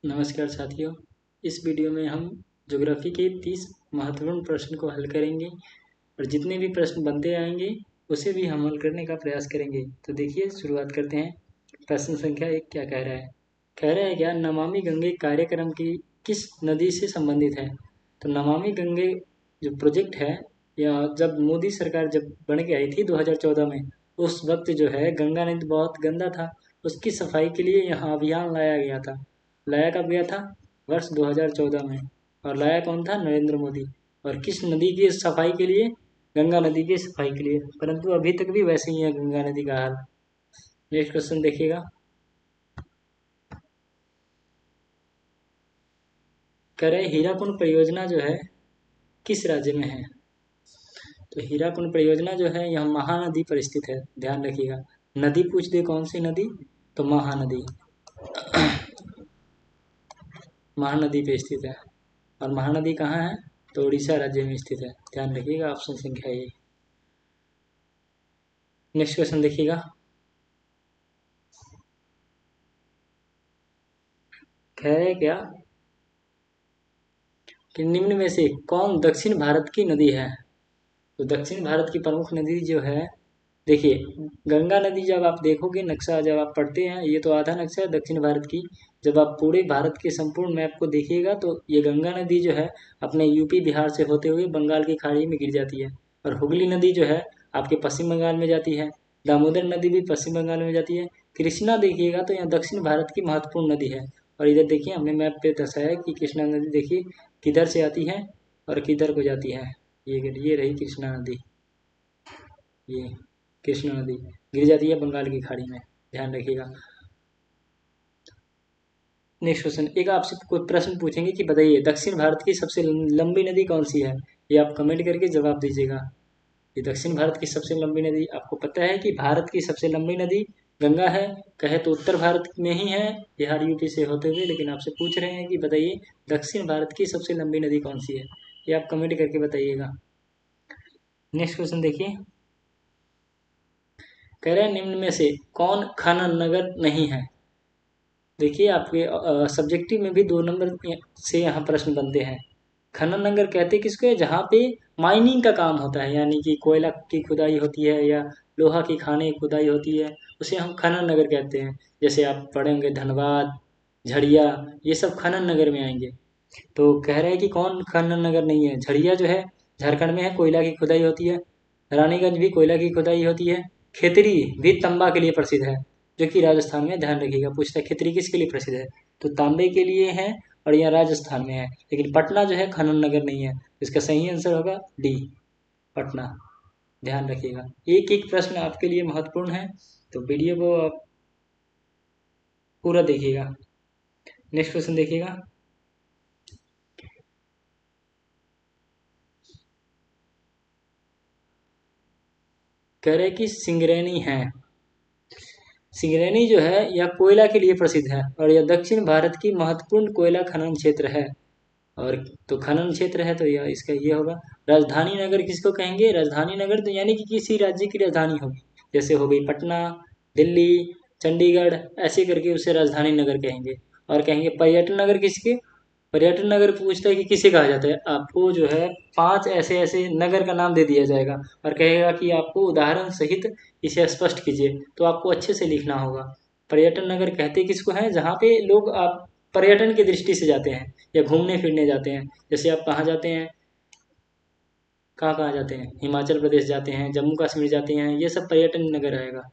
नमस्कार साथियों। इस वीडियो में हम ज्योग्राफी के 30 महत्वपूर्ण प्रश्न को हल करेंगे और जितने भी प्रश्न बनते आएंगे उसे भी हम हल करने का प्रयास करेंगे। तो देखिए, शुरुआत करते हैं। प्रश्न संख्या 1 क्या कह रहा है? कह रहा है क्या नमामि गंगे कार्यक्रम की किस नदी से संबंधित है? तो नमामि गंगे जो प्रोजेक्ट है, या जब मोदी सरकार जब बन के आई थी 2014 में, उस वक्त जो है गंगा नदी बहुत गंदा था। उसकी सफाई के लिए यहाँ अभियान लाया गया था। लाया कब गया था? वर्ष 2014 में। और लाया कौन था? नरेंद्र मोदी। और किस नदी की सफाई के लिए? गंगा नदी की सफाई के लिए। परंतु अभी तक भी वैसे ही है गंगा नदी का हाल। नेक्स्ट क्वेश्चन देखिएगा। कह रहे हीराकुंड परियोजना जो है किस राज्य में है? तो हीराकुंड परियोजना जो है यह महानदी पर स्थित है, ध्यान रखिएगा। नदी पूछ दे कौन सी नदी, तो महानदी। महानदी पे स्थित है। और महानदी कहाँ है? तो उड़ीसा राज्य में स्थित है, ध्यान रखिएगा। ऑप्शन संख्या ए। नेक्स्ट क्वेश्चन देखिएगा। है क्या कि निम्न में से कौन दक्षिण भारत की नदी है? तो दक्षिण भारत की प्रमुख नदी जो है, देखिए, गंगा नदी जब आप देखोगे नक्शा, जब आप पढ़ते हैं, ये तो आधा नक्शा है दक्षिण भारत की। जब आप पूरे भारत के संपूर्ण मैप को देखिएगा तो ये गंगा नदी जो है अपने यूपी बिहार से होते हुए बंगाल की खाड़ी में गिर जाती है। और हुगली नदी जो है आपके पश्चिम बंगाल में जाती है। दामोदर नदी भी पश्चिम बंगाल में जाती है। कृष्णा देखिएगा तो यहाँ दक्षिण भारत की महत्वपूर्ण नदी है। और इधर देखिए, हमने मैप पे दर्शाया है कि कृष्णा नदी देखिए किधर से आती है और किधर को जाती है। ये रही कृष्णा नदी। ये कृष्णा नदी गिर जाती है बंगाल की खाड़ी में, ध्यान रखिएगा। नेक्स्ट क्वेश्चन, एक आपसे कोई प्रश्न पूछेंगे कि बताइए दक्षिण भारत की सबसे लंबी नदी कौन सी है? ये आप कमेंट करके जवाब दीजिएगा। ये दक्षिण भारत की सबसे लंबी नदी, आपको पता है कि भारत की सबसे लंबी नदी गंगा है। कहे तो उत्तर भारत में ही है, बिहार यूपी से होते हुए, लेकिन आपसे पूछ रहे हैं कि बताइए दक्षिण भारत की सबसे लंबी नदी कौन सी है। ये आप कमेंट करके बताइएगा। नेक्स्ट क्वेश्चन देखिए। कह रहे हैं निम्न में से कौन खनन नगर नहीं है? देखिए, आपके सब्जेक्टिव में भी 2 नंबर से यहाँ प्रश्न बनते हैं। खनन नगर कहते किसको है? जहाँ पे माइनिंग का काम होता है, यानी कि कोयला की खुदाई होती है या लोहा की खाने की खुदाई होती है, उसे हम खनन नगर कहते हैं। जैसे आप पढ़े होंगे धनबाद, झड़िया, ये सब खनन नगर में आएंगे। तो कह रहे हैं कि कौन खनन नगर नहीं है? झड़िया जो है झारखंड में है, कोयला की खुदाई होती है। रानीगंज भी कोयला की खुदाई होती है। खेतरी भी तांबा के लिए प्रसिद्ध है, जो कि राजस्थान में, ध्यान रखिएगा। पूछता है खेतरी किसके लिए प्रसिद्ध है, तो तांबे के लिए है और यह राजस्थान में है। लेकिन पटना जो है खनन नगर नहीं है। इसका सही आंसर होगा डी, पटना, ध्यान रखिएगा। एक एक प्रश्न आपके लिए महत्वपूर्ण है, तो वीडियो को आप पूरा देखिएगा। नेक्स्ट क्वेश्चन देखिएगा। कह रहे कि सिंगरेनी है। सिंगरेनी जो है यह कोयला के लिए प्रसिद्ध है और यह दक्षिण भारत की महत्वपूर्ण कोयला खनन क्षेत्र है। और तो खनन क्षेत्र है तो यह इसका ये होगा। राजधानी नगर किसको कहेंगे? राजधानी नगर तो यानी कि किसी राज्य की राजधानी होगी। जैसे हो गई पटना, दिल्ली, चंडीगढ़, ऐसे करके उसे राजधानी नगर कहेंगे। और कहेंगे पर्यटन नगर किसके? पर्यटन नगर पूछता है कि किसे कहा जाता है। आपको जो है 5 ऐसे ऐसे नगर का नाम दे दिया जाएगा और कहेगा कि आपको उदाहरण सहित इसे स्पष्ट कीजिए, तो आपको अच्छे से लिखना होगा। पर्यटन नगर कहते किसको हैं? जहाँ पे लोग आप पर्यटन की दृष्टि से जाते हैं या घूमने फिरने जाते हैं। जैसे आप कहाँ जाते हैं, कहाँ कहाँ जाते हैं? हिमाचल प्रदेश जाते हैं, जम्मू कश्मीर जाते हैं, ये सब पर्यटन नगर आएगा।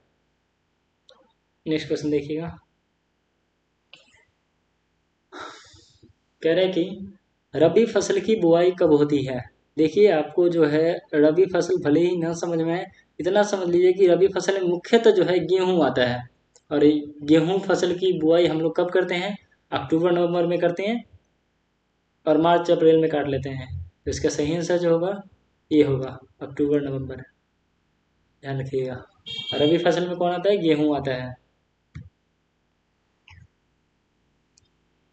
नेक्स्ट क्वेश्चन देखिएगा। कह रहे हैं कि रबी फसल की बुआई कब होती है? देखिए, आपको जो है रबी फसल भले ही ना समझ में आए, इतना समझ लीजिए कि रबी फसल में मुख्यतः जो है गेहूँ आता है। और गेहूँ फसल की बुआई हम लोग कब करते हैं? अक्टूबर नवंबर में करते हैं और मार्च अप्रैल में काट लेते हैं। तो इसका सही आंसर जो होगा ये होगा अक्टूबर नवंबर, ध्यान रखिएगा। और रबी फसल में कौन आता है? गेहूँ आता है।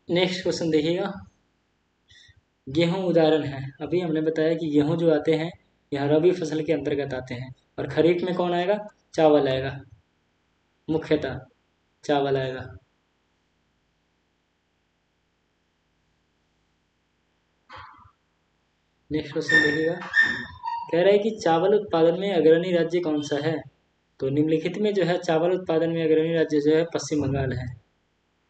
नेक्स्ट क्वेश्चन देखिएगा। गेहूँ उदाहरण है, अभी हमने बताया कि गेहूँ जो आते हैं यहाँ रबी फसल के अंतर्गत आते हैं। और खरीफ में कौन आएगा? चावल आएगा, मुख्यतः चावल आएगा। नेक्स्ट क्वेश्चन देखिएगा, कह रहा है कि चावल उत्पादन में अग्रणी राज्य कौन सा है। तो निम्नलिखित में जो है चावल उत्पादन में अग्रणी राज्य जो है पश्चिम बंगाल है।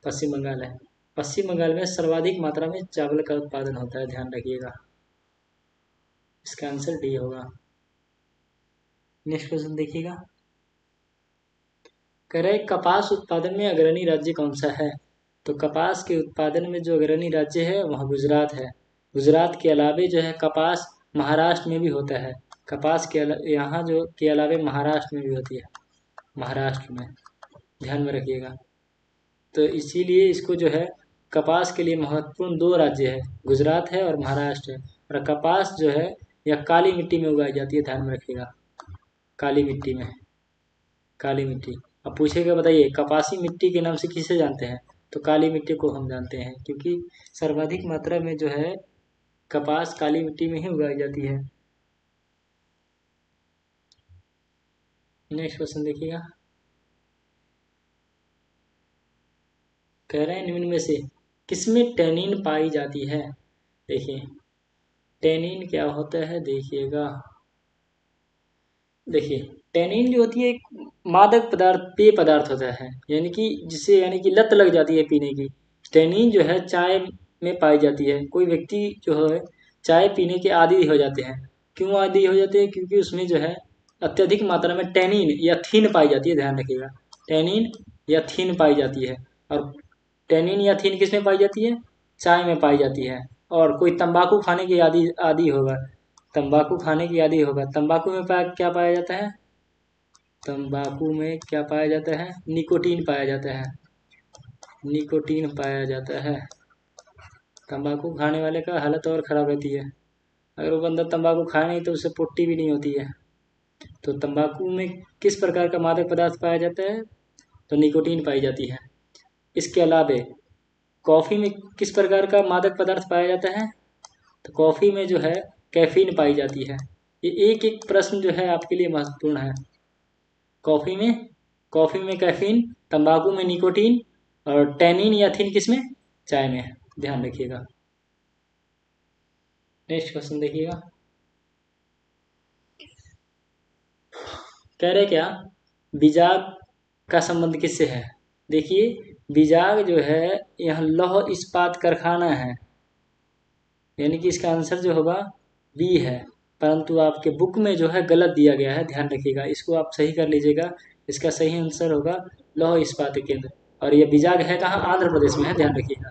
पश्चिम बंगाल है। पश्चिम बंगाल में सर्वाधिक मात्रा में चावल का उत्पादन होता है, ध्यान रखिएगा। इसका आंसर डी होगा। नेक्स्ट क्वेश्चन देखिएगा, कह रहे कपास उत्पादन में अग्रणी राज्य कौन सा है। तो कपास के उत्पादन में जो अग्रणी राज्य है वह गुजरात है। गुजरात के अलावे जो है कपास महाराष्ट्र में भी होता है। कपास के यहाँ जो के अलावे महाराष्ट्र में भी होती है, महाराष्ट्र में, ध्यान में रखिएगा। तो इसीलिए इसको जो है कपास के लिए महत्वपूर्ण दो राज्य है, गुजरात है और महाराष्ट्र है। और कपास जो है यह काली मिट्टी में उगाई जाती है, ध्यान में रखिएगा, काली मिट्टी में, काली मिट्टी। अब पूछेगा बताइए कपासी मिट्टी के नाम से किसे जानते हैं। तो काली मिट्टी को हम जानते हैं, क्योंकि सर्वाधिक मात्रा में जो है कपास काली मिट्टी में ही उगाई जाती है। नेक्स्ट क्वेश्चन देखिएगा, कह रहे हैं निम्न में से किसमें टैनिन पाई जाती है। देखिए टैनिन क्या होता है, देखिएगा, देखिए टैनिन जो होती है एक मादक पदार्थ, पेय पदार्थ होता है, यानी कि जिससे यानी कि लत लग जाती है पीने की। टैनिन जो है चाय में पाई जाती है। कोई व्यक्ति जो है चाय पीने के आदी हो जाते हैं। क्यों आदी हो जाते हैं, क्योंकि उसमें जो है अत्यधिक मात्रा में टैनिन या थीन पाई जाती है, ध्यान रखिएगा, टैनिन या थीन पाई जाती है। और टैनिन या थीन किस में पाई जाती है, चाय में पाई जाती है। और कोई तंबाकू खाने की आदी आदी होगा, तंबाकू खाने की आदी होगा, तंबाकू में क्या पाया जाता है, तंबाकू में क्या पाया जाता है, निकोटीन पाया जाता है, निकोटीन पाया जाता है। तंबाकू खाने वाले का हालत और ख़राब रहती है। अगर वो बंदा तंबाकू खाए नहीं तो उससे पुट्टी भी नहीं होती है। तो तंबाकू में किस प्रकार का मादक पदार्थ पाया जाता है, तो निकोटीन पाई जाती है। इसके अलावे कॉफ़ी में किस प्रकार का मादक पदार्थ पाया जाता है, तो कॉफ़ी में जो है कैफीन पाई जाती है। ये एक एक प्रश्न जो है आपके लिए महत्वपूर्ण है। कॉफ़ी में कैफीन, तंबाकू में निकोटीन और टैनिन या थीन किसमें, चाय में, ध्यान रखिएगा। नेक्स्ट क्वेश्चन देखिएगा, कह रहे क्या बीजाग का संबंध किससे है। देखिए बीजाग जो है यह लौह इस्पात कारखाना है, यानी कि इसका आंसर जो होगा बी है। परंतु आपके बुक में जो है गलत दिया गया है, ध्यान रखिएगा, इसको आप सही कर लीजिएगा। इसका सही आंसर होगा लौह इस्पात केंद्र। और ये बीजाग है कहाँ, आंध्र प्रदेश में है, ध्यान रखिएगा।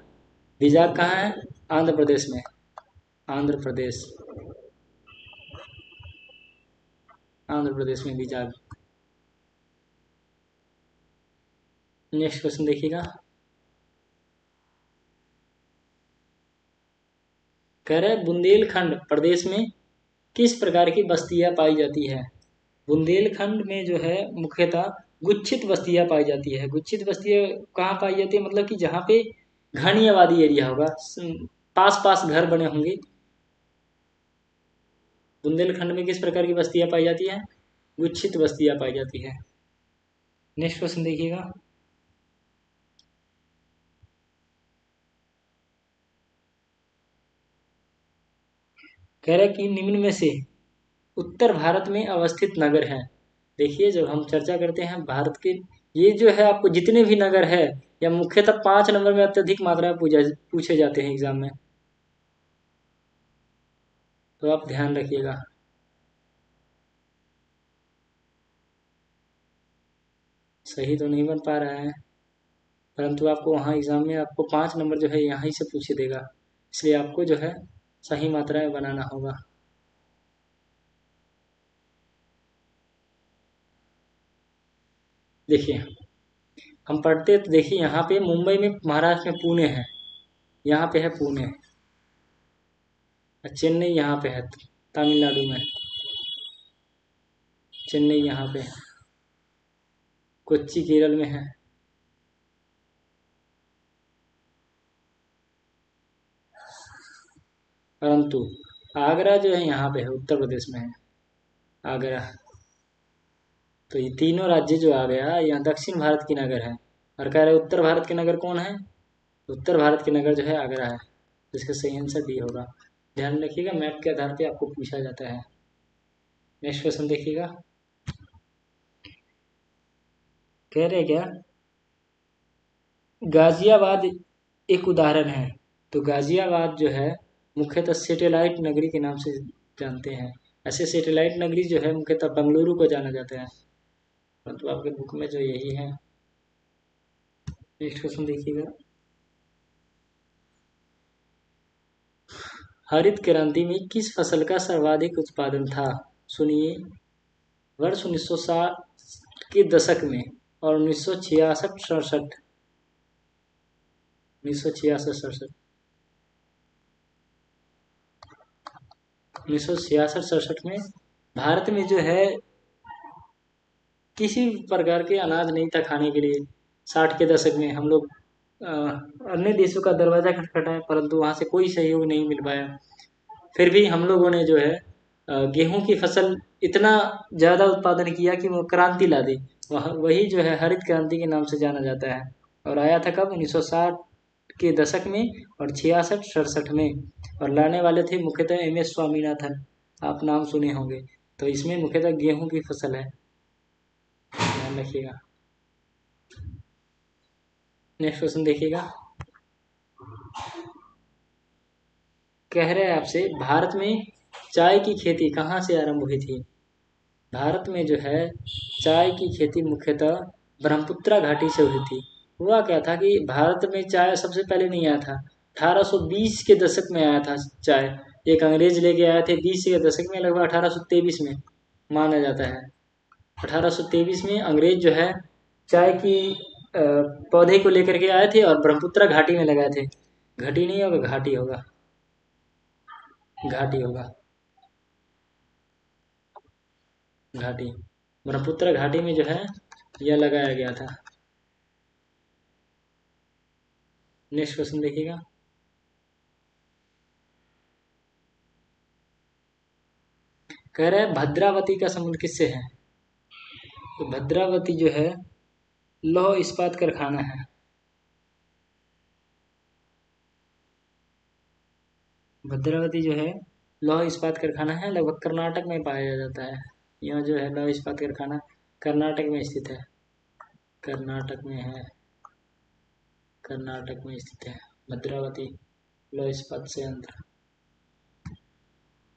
बीजाग कहाँ है, आंध्र प्रदेश में, आंध्र प्रदेश, आंध्र प्रदेश में बीजाग। नेक्स्ट क्वेश्चन देखिएगा, कह रहे बुंदेलखंड प्रदेश में किस प्रकार की बस्तियां पाई जाती है। बुंदेलखंड में जो है मुख्यतः गुच्छित बस्तियां पाई जाती है। गुच्छित बस्तियां कहाँ पाई जाती है, मतलब कि जहाँ पे घनी आबादी एरिया होगा, पास पास घर बने होंगे। बुंदेलखंड में किस प्रकार की बस्तियां पाई जाती है, गुच्छित बस्तियां पाई जाती है। नेक्स्ट क्वेश्चन देखिएगा, कह रहा है कि निम्न में से उत्तर भारत में अवस्थित नगर हैं। देखिए जब हम चर्चा करते हैं भारत के, ये जो है आपको जितने भी नगर है या मुख्यतः 5 नंबर में अत्यधिक मात्रा में पूछे जाते हैं एग्जाम में, तो आप ध्यान रखिएगा। सही तो नहीं बन पा रहा है, परंतु आपको वहाँ एग्जाम में आपको 5 नंबर जो है यहाँ ही से पूछे देगा, इसलिए आपको जो है सही मात्रा में बनाना होगा। देखिए हम पढ़ते तो देखिए यहाँ पे मुंबई में, महाराष्ट्र में पुणे है, यहाँ पे है पुणे, चेन्नई यहाँ पे है तमिलनाडु में, चेन्नई यहाँ पे है, कोच्चि केरल में है, परंतु आगरा जो है यहाँ पे है, उत्तर प्रदेश में है आगरा। तो ये तीनों राज्य जो आ गया यहाँ दक्षिण भारत की नगर है। और कह रहे उत्तर भारत के नगर कौन है, उत्तर भारत के नगर जो है आगरा है, जिसका सही आंसर डी होगा। ध्यान रखिएगा, मैप के आधार पे आपको पूछा जाता है। नेक्स्ट क्वेश्चन देखिएगा, कह रहे क्या, गाजियाबाद एक उदाहरण है। तो गाजियाबाद जो है मुख्यतः सैटेलाइट नगरी के नाम से जानते हैं। ऐसे सैटेलाइट नगरी जो है मुख्यतः बंगलुरु को जाना जाता है, परंतु आपके बुक में जो यही है। नेक्स्ट क्वेश्चन देखिएगा, हरित क्रांति में किस फसल का सर्वाधिक उत्पादन था? सुनिए, वर्ष 1960 के दशक में और 1966-67, 1966-67, 1966-67 में भारत में जो है किसी भी प्रकार के अनाज नहीं था खाने के लिए। 60 के दशक में हम लोग अन्य देशों का दरवाजा खटखटाया, परंतु वहाँ से कोई सहयोग नहीं मिल पाया। फिर भी हम लोगों ने जो है गेहूं की फसल इतना ज़्यादा उत्पादन किया कि वो क्रांति ला दी। वही जो है हरित क्रांति के नाम से जाना जाता है। और आया था कब? 1960 के दशक में और 66-67 में। और लाने वाले थे मुख्यतः MS स्वामीनाथन, आप नाम सुने होंगे। तो इसमें मुख्यतः गेहूं की फसल है, ध्यान रखिएगा। नेक्स्ट क्वेश्चन देखिएगा, कह रहे हैं आपसे, भारत में चाय की खेती कहाँ से आरंभ हुई थी? भारत में जो है चाय की खेती मुख्यतः ब्रह्मपुत्रा घाटी से हुई थी। हुआ क्या था कि भारत में चाय सबसे पहले नहीं आया था, 1820 के दशक में आया था चाय। एक अंग्रेज लेके आए थे 20 के दशक में, लगभग 1823 में माना जाता है। 1823 में अंग्रेज जो है चाय की पौधे को लेकर के आए थे और ब्रह्मपुत्रा घाटी में लगाए थे। घाटी नहीं होगा, घाटी होगा, घाटी होगा, घाटी। ब्रह्मपुत्र घाटी में जो है यह लगाया गया था। नेक्स्ट क्वेश्चन देखिएगा, कह रहे हैं भद्रावती का संबंध किससे है? तो भद्रावती जो है लौह इस्पात कारखाना है। भद्रावती जो है लौह इस्पात कारखाना है, लगभग कर्नाटक में पाया जाता है। यह जो है लौह इस्पात कारखाना कर्नाटक में स्थित है, कर्नाटक में है, कर्नाटक में स्थित है भद्रावती लौह इस्पात संयंत्र।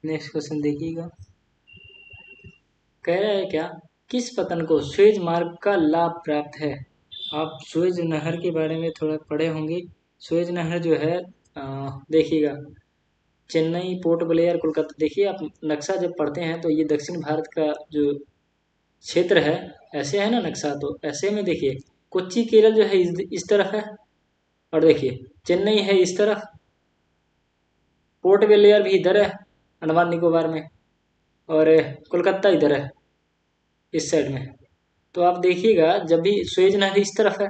नेक्स्ट क्वेश्चन देखिएगा, कह रहा है क्या, किस पतन को स्वेज मार्ग का लाभ प्राप्त है? आप स्वेज नहर के बारे में थोड़ा पढ़े होंगे। स्वेज नहर जो है देखिएगा, चेन्नई, पोर्ट ब्लेयर, कोलकाता। देखिए आप नक्शा जब पढ़ते हैं तो ये दक्षिण भारत का जो क्षेत्र है, ऐसे है ना नक्शा, तो ऐसे में देखिए कोच्चि केरल जो है इस तरफ है, और देखिए चेन्नई है इस तरफ, पोर्ट ब्लेयर भी इधर है अंडमान निकोबार में, और कोलकाता इधर है इस साइड में। तो आप देखिएगा जब भी स्वेज नहर इस तरफ है,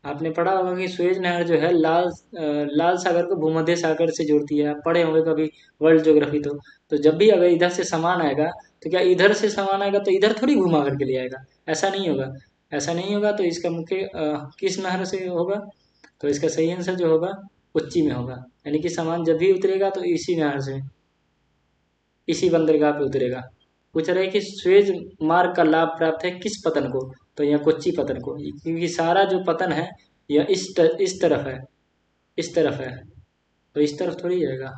आपने पढ़ा होगा कि स्वेज नहर जो है लाल सागर को भूमध्य सागर से जोड़ती है। आप पढ़े होंगे कभी वर्ल्ड ज्योग्राफी। तो जब भी अगर इधर से सामान आएगा तो क्या इधर से सामान आएगा तो इधर थोड़ी घुमा करके ले आएगा, ऐसा नहीं होगा, ऐसा नहीं होगा। तो इसका मुख्य किस नहर से होगा? तो इसका सही आंसर जो होगा कोच्चि में होगा, यानी कि सामान जब भी उतरेगा तो इसी नहर से, इसी बंदरगाह पे उतरेगा। पूछ रहे कि स्वेज मार्ग का लाभ प्राप्त है किस पतन को? तो यह कोच्चि पतन को, क्योंकि सारा जो पतन है यह इस तरफ है, इस तरफ है, तो इस तरफ थोड़ी जाएगा।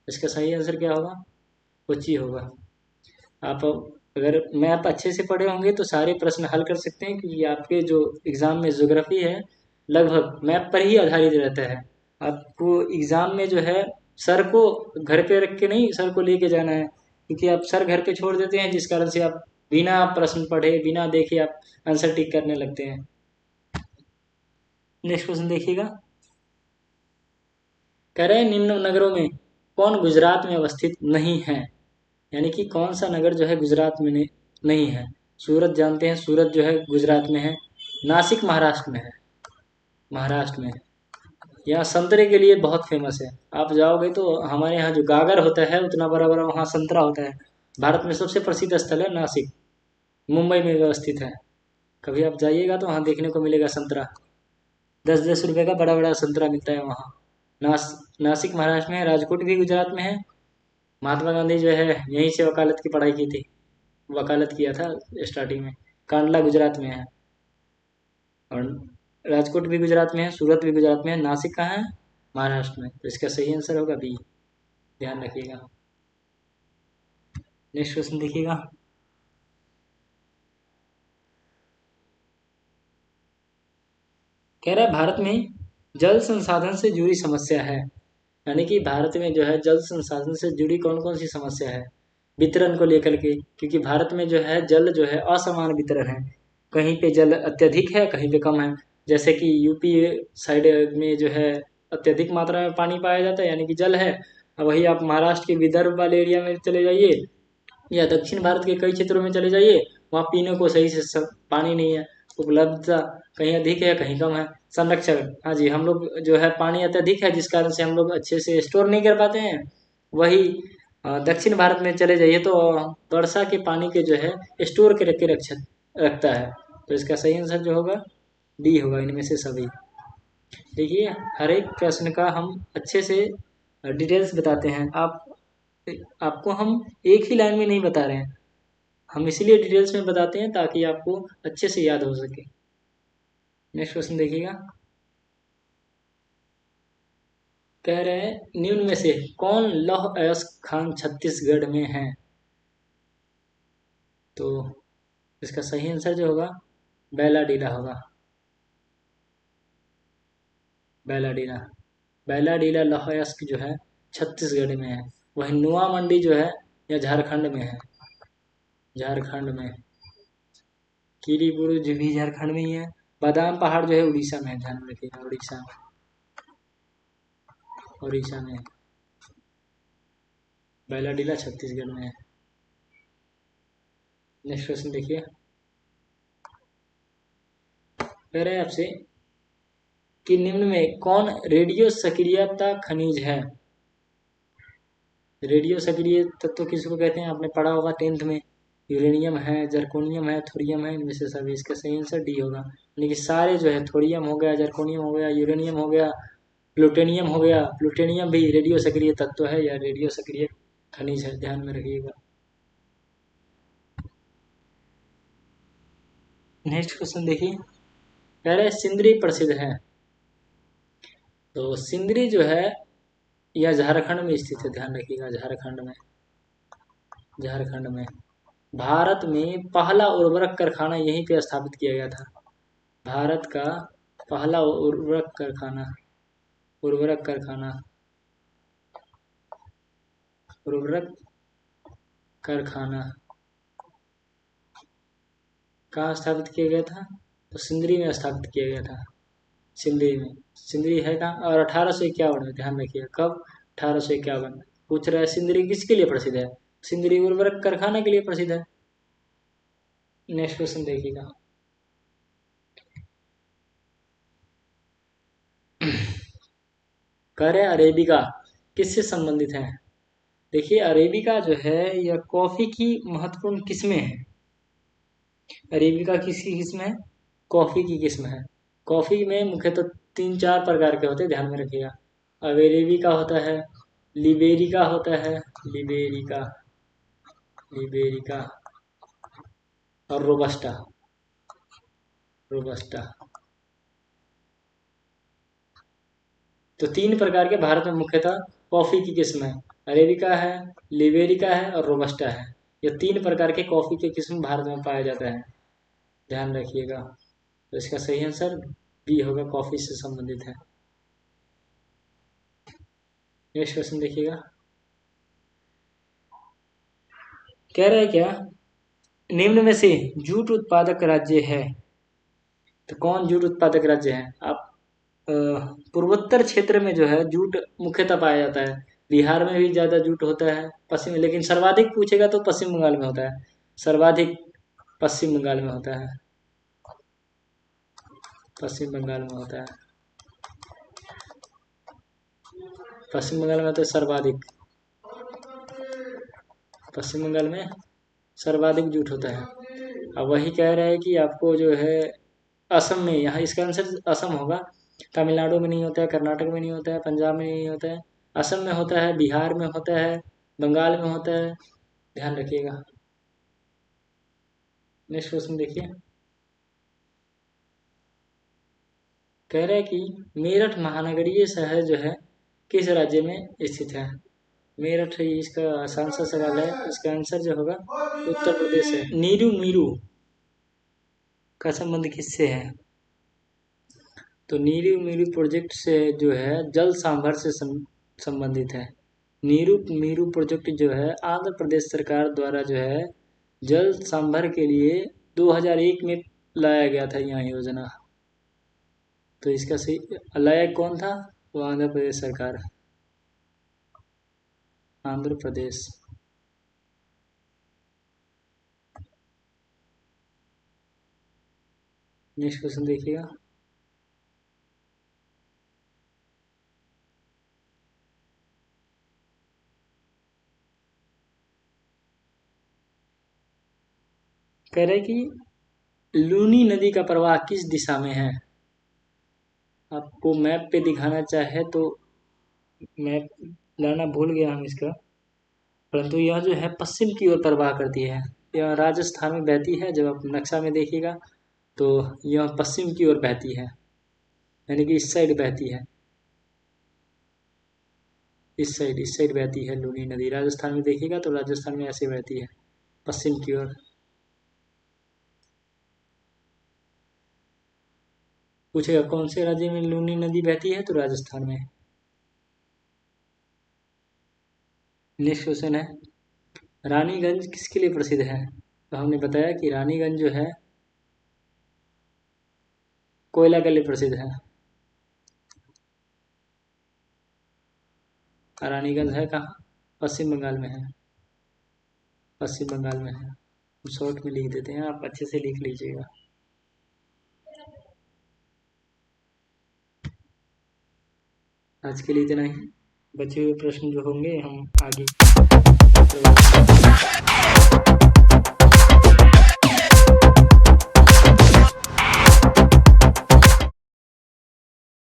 इसका सही आंसर क्या होगा? कोच्चि होगा। आप अगर मैप अच्छे से पढ़े होंगे तो सारे प्रश्न हल कर सकते हैं, क्योंकि आपके जो एग्ज़ाम में ज्योग्राफी है लगभग मैप पर ही आधारित रहता है। आपको एग्ज़ाम में जो है सर को घर पे रख के नहीं, सर को लेके जाना है, क्योंकि आप सर घर पे छोड़ देते हैं, जिस कारण से आप बिना प्रश्न पढ़े बिना देखे आप आंसर टिक करने लगते हैं। नेक्स्ट क्वेश्चन देखिएगा, कह रहे हैं निम्न नगरों में कौन गुजरात में अवस्थित नहीं है? यानी कि कौन सा नगर जो है गुजरात में नहीं है? सूरत जानते हैं, सूरत जो है गुजरात में है। नासिक महाराष्ट्र में है, महाराष्ट्र में। यहाँ संतरे के लिए बहुत फेमस है। आप जाओगे तो हमारे यहाँ जो गागर होता है उतना बड़ा बड़ा वहाँ संतरा होता है। भारत में सबसे प्रसिद्ध स्थल है नासिक, मुंबई में व्यवस्थित है। कभी आप जाइएगा तो वहाँ देखने को मिलेगा संतरा, 10-10 रुपये का बड़ा बड़ा संतरा मिलता है वहाँ। नासिक महाराष्ट्र में है, राजकोट भी गुजरात में है, महात्मा गांधी जो है यहीं से वकालत की पढ़ाई की थी, वकालत किया था स्टार्टिंग में। कांडला गुजरात में है, और राजकोट भी गुजरात में है, सूरत भी गुजरात में है, नासिक कहाँ है? महाराष्ट्र में। तो इसका सही आंसर होगा बी, ध्यान रखिएगा। नेक्स्ट क्वेश्चन देखिएगा। कह रहा है भारत में जल संसाधन से जुड़ी समस्या है, यानी कि भारत में जो है जल संसाधन से जुड़ी कौन कौन सी समस्या है वितरण को लेकर के, क्योंकि भारत में जो है जल जो है असमान वितरण है, कहीं पे जल अत्यधिक है, कहीं पे कम है। जैसे कि यूपी साइड में जो है अत्यधिक मात्रा में पानी पाया जाता है, यानी कि जल है। और वही आप महाराष्ट्र के विदर्भ वाले एरिया में चले जाइए, या दक्षिण भारत के कई क्षेत्रों में चले जाइए, वहाँ पीने को सही से सब पानी नहीं है, उपलब्धता कहीं अधिक है कहीं कम है। संरक्षण, हाँ जी, हम लोग जो है पानी अत्यधिक है जिस कारण से हम लोग अच्छे से स्टोर नहीं कर पाते हैं। वही दक्षिण भारत में चले जाइए तो वर्षा के पानी के जो है स्टोर के रख के रखता है। तो इसका सही आंसर जो होगा डी होगा, इनमें से सभी। देखिए, हर एक प्रश्न का हम अच्छे से डिटेल्स बताते हैं। आपको हम एक ही लाइन में नहीं बता रहे हैं, हम इसीलिए डिटेल्स में बताते हैं ताकि आपको अच्छे से याद हो सके। नेक्स्ट क्वेश्चन देखिएगा। कह रहे हैं निम्न में से कौन लौह अयस्क खान छत्तीसगढ़ में है? तो इसका सही आंसर जो होगा बैलाडीला होगा, बैलाडीला। बैलाडीला लौह अयस्क जो है छत्तीसगढ़ में है। वही नुआ मंडी जो है यह झारखंड में है, झारखंड में। कीरी बुरुज भी झारखंड में ही है। बादाम पहाड़ जो है उड़ीसा में है, ध्यान में रखिएगा, उड़ीसा, उड़ीसा में। बैलाडीला छत्तीसगढ़ में है। नेक्स्ट क्वेश्चन देखिए। कह रहे हैं आपसे कि निम्न में कौन रेडियो सक्रियता खनिज है? रेडियो सक्रिय तत्व किसको कहते हैं? आपने पढ़ा होगा 10th में। यूरेनियम है, जर्कोनियम है, थोरियम है, इनमें से सभी। इसका सही आंसर डी होगा, यानी कि सारे जो है थोरियम हो गया, जर्कोनियम हो गया, यूरेनियम हो गया, प्लूटोनियम हो गया। प्लूटोनियम भी रेडियो सक्रिय तत्व है या रेडियो सक्रिय खनिज है, ध्यान में रखिएगा। नेक्स्ट क्वेश्चन देखिए। कह रहे हैं सिंदरी प्रसिद्ध है, तो सिंदरी जो है यह झारखंड में स्थित है, ध्यान रखिएगा, झारखंड में, झारखंड में। भारत में पहला उर्वरक कारखाना यहीं पे स्थापित किया गया था। भारत का पहला उर्वरक कारखाना, उर्वरक कारखाना, उर्वरक कारखाना कहाँ स्थापित किया गया था? तो सिंदरी में स्थापित किया गया था, सिंदरी में। सिंदरी है कहाँ? और 1851 में, ध्यान रखिए कब? 1851। पूछ रहा है सिंदरी किसके लिए प्रसिद्ध है? सिंदरी उर्वरक कारखाना के लिए प्रसिद्ध है। नेक्स्ट क्वेश्चन देखिएगा। कह रहे अरेबिका किससे संबंधित है? देखिए, अरेबिका जो है यह कॉफी की महत्वपूर्ण किस्में हैं। अरेबिका किसकी किस्म है? कॉफी की किस्म है। कॉफी में मुख्यतः 3-4 प्रकार के होते हैं, ध्यान में रखिएगा। अब अरेबिका होता है, लिबेरिका होता है, लिबेरिका, लिबेरिका, और रोबस्टा, रोबस्टा। तो 3 प्रकार के भारत में मुख्यतः कॉफी की किस्म है। अरेबिका है, लिबेरिका है और रोबस्टा है। ये 3 प्रकार के कॉफी के किस्म भारत में पाया जाता है, ध्यान रखिएगा। तो इसका सही आंसर बी होगा, कॉफी से संबंधित है। नेक्स्ट क्वेश्चन देखिएगा। कह रहा है क्या निम्न में से जूट उत्पादक राज्य है? तो कौन जूट उत्पादक राज्य है? आप पूर्वोत्तर क्षेत्र में जो है जूट मुख्यतः पाया जाता है। बिहार में भी ज़्यादा जूट होता है, पश्चिम में, लेकिन सर्वाधिक पूछेगा तो पश्चिम बंगाल में होता है। सर्वाधिक पश्चिम बंगाल में होता है, पश्चिम बंगाल में होता है, पश्चिम बंगाल में होता है सर्वाधिक। पश्चिम बंगाल में सर्वाधिक जूट होता है। अब वही कह रहा है कि आपको जो है असम में, यहाँ इसका आंसर असम होगा। तमिलनाडु में नहीं होता है, कर्नाटक में नहीं होता है, पंजाब में नहीं होता है, असम में होता है, बिहार में होता है, बंगाल में होता है, ध्यान रखिएगा। नेक्स्ट क्वेश्चन देखिए, कह रहा है कि मेरठ महानगरीय शहर जो है किस राज्य में स्थित है। मेरठ, इसका आसान सा सवाल है, इसका आंसर जो होगा उत्तर प्रदेश है। नीरू मीरू का संबंध किससे है? तो नीरू मीरू प्रोजेक्ट से जो है जल सांभर से संबंधित है। नीरू मीरू प्रोजेक्ट जो है आंध्र प्रदेश सरकार द्वारा जो है जल सांभर के लिए 2001 में लाया गया था यह योजना। तो इसका सही लाया कौन था? वो आंध्र प्रदेश सरकार, आंध्र प्रदेश। नेक्स्ट क्वेश्चन देखिएगा, कह रहे कि लूनी नदी का प्रवाह किस दिशा में है। आपको मैप पे दिखाना चाहे तो मैप लाना भूल गया हम इसका, परंतु यह जो है पश्चिम की ओर प्रवाह करती है। यह राजस्थान में बहती है, जब आप नक्शा में देखिएगा तो यह पश्चिम की ओर बहती है, यानी कि इस साइड बहती है, इस साइड बहती है लूनी नदी। राजस्थान में देखिएगा तो राजस्थान में ऐसे बहती है पश्चिम की ओर। पूछेगा कौन से राज्य में लूनी नदी बहती है, तो राजस्थान में। नेक्स्ट क्वेश्चन है, रानीगंज किसके लिए प्रसिद्ध है। तो हमने बताया कि रानीगंज जो है कोयला के लिए प्रसिद्ध है। रानीगंज है कहाँ? पश्चिम बंगाल में है, पश्चिम बंगाल में है। हम शॉर्ट में लिख देते हैं, आप अच्छे से लिख लीजिएगा। आज के लिए इतना ही, बचे हुए प्रश्न जो होंगे हम आगे